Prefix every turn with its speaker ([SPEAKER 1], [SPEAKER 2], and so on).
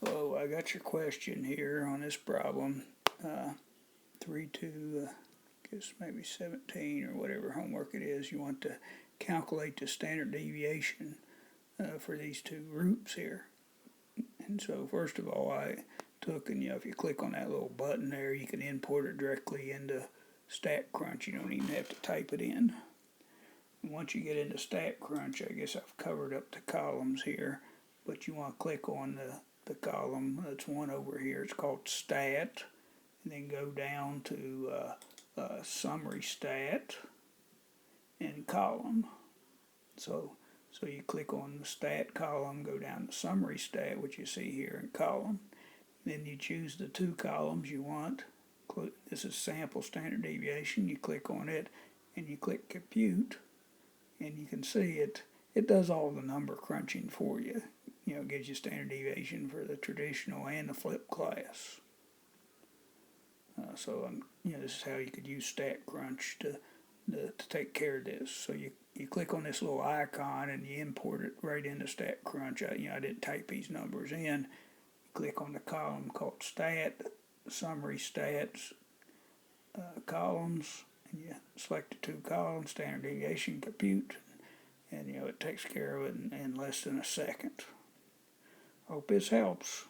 [SPEAKER 1] Hello, I got your question here on this problem. 3 to, guess maybe 17 or whatever homework it is. You want to calculate the standard deviation for these two groups here. And so first of all, I took, and if you click on that little button there, you can import it directly into StatCrunch. You don't even have to type it in. And once you get into StatCrunch, I guess I've covered up the columns here, but you want to click on the column that's one over here. It's called Stat, and then go down to Summary Stat and Column. So you click on the Stat column, go down to Summary Stat, which you see here in Column. Then you choose the two columns you want. This is Sample Standard Deviation. You click on it, and you click Compute, and you can see it does all the number crunching for you. It gives you standard deviation for the traditional and the flipped class. This is how you could use StatCrunch to take care of this. So you click on this little icon and you import it right into StatCrunch. I didn't type these numbers in. Click on the column called Stat, Summary Stats, Columns, and you select the two columns, standard deviation, compute, and it takes care of it in less than a second. Hope this helps.